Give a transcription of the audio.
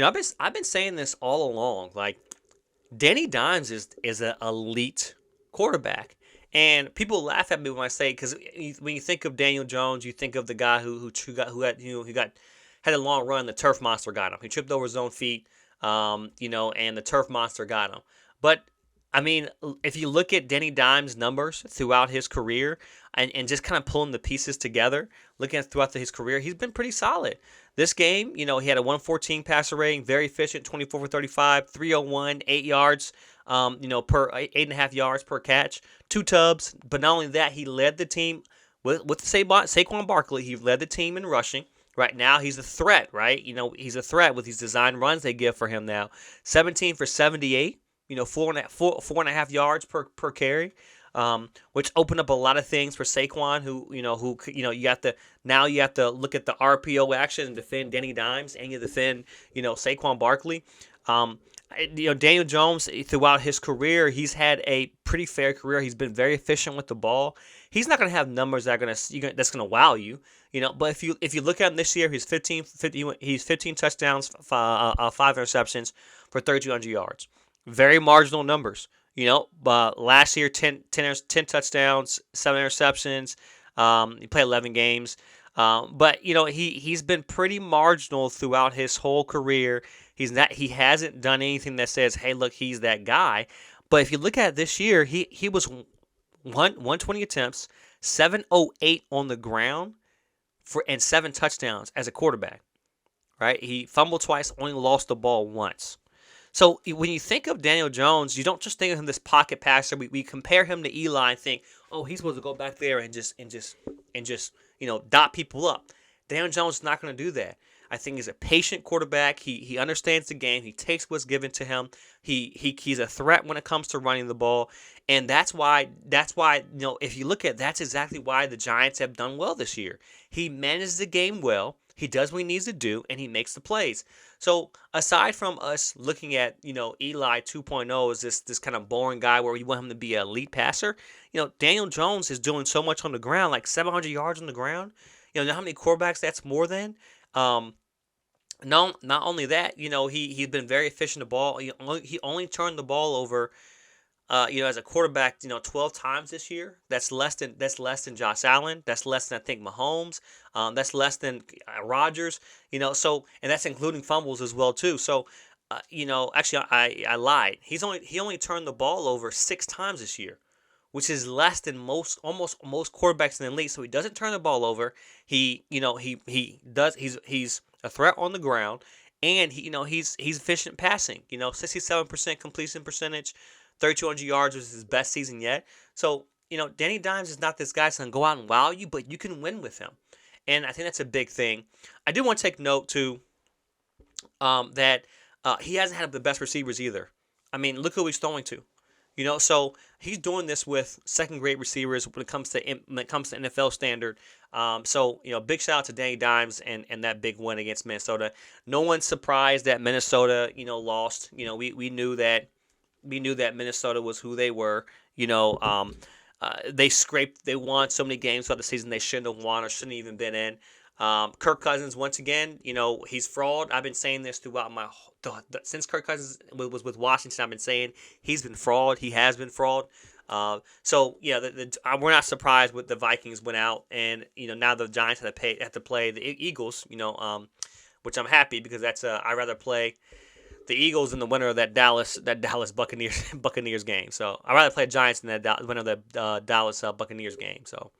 I've been saying this all along. Like Danny Dimes is an elite quarterback, and people laugh at me when I say because when you think of Daniel Jones, you think of the guy who got had a long run. The turf monster got him. He tripped over his own feet, and the turf monster got him. But I mean, if you look at Danny Dimes' numbers throughout his career and just kind of pulling the pieces together, looking at throughout his career, he's been pretty solid. This game, he had a 114 passer rating, very efficient, 24 for 35, 301, 8 yards, per 8.5 yards per catch, two tubs. But not only that, he led the team with Saquon Barkley. He led the team in rushing. Right now, he's a threat, right? He's a threat with these design runs they give for him now. 17 for 78, 4.5 yards per carry, which opened up a lot of things for Saquon, you have to look at the RPO action and defend Danny Dimes, and you defend, Saquon Barkley. Um, Daniel Jones throughout his career, he's had a pretty fair career. He's been very efficient with the ball. He's not going to have numbers that's going to wow you, But if you look at him this year, he's 15 touchdowns, 5 interceptions for 3,200 yards. Very marginal numbers. But last year, 10 touchdowns, 7 interceptions. He played 11 games. But he's been pretty marginal throughout his whole career. He hasn't done anything that says, hey, look, he's that guy. But if you look at it this year, he was 120 attempts, 708 on the ground and 7 touchdowns as a quarterback. Right? He fumbled twice, only lost the ball once. So when you think of Daniel Jones, you don't just think of him this pocket passer. We compare him to Eli and think, oh, he's supposed to go back there and just dot people up. Daniel Jones is not going to do that. I think he's a patient quarterback. He understands the game. He takes what's given to him. He's a threat when it comes to running the ball, and that's why if you look at that's exactly why the Giants have done well this year. He manages the game well. He does what he needs to do, and he makes the plays. So aside from us looking at Eli 2.0 as this kind of boring guy where you want him to be an elite passer, Daniel Jones is doing so much on the ground, like 700 yards on the ground. You know how many quarterbacks that's more than. Um, no, not only that, he's been very efficient the ball. He only turned the ball over, as a quarterback, 12 times this year. That's less than Josh Allen. That's less than I think Mahomes. That's less than Rodgers. And that's including fumbles as well too. So, actually, I lied. He only turned the ball over 6 times this year, which is less than almost most quarterbacks in the league. So he doesn't turn the ball over. He's a threat on the ground, and he's efficient passing. 67% completion percentage, 3,200 yards was his best season yet. So Danny Dimes is not this guy that's gonna go out and wow you, but you can win with him, and I think that's a big thing. I do want to take note too, that he hasn't had the best receivers either. I mean, look who he's throwing to. So he's doing this with second grade receivers when it comes to NFL standard. Big shout out to Danny Dimes and that big win against Minnesota. No one's surprised that Minnesota lost. We knew that Minnesota was who they were. They won so many games throughout the season they shouldn't have won or shouldn't have even been in. Kirk Cousins, once again, he's fraud. I've been saying this throughout since Kirk Cousins was with Washington. I've been saying he's been fraud. He has been fraud. We're not surprised with the Vikings went out, and now the Giants have to play the Eagles. Which I'm happy because I'd rather play the Eagles than the winner of that Dallas Buccaneers Buccaneers game. So I'd rather play Giants than that winner of the Dallas Buccaneers game. So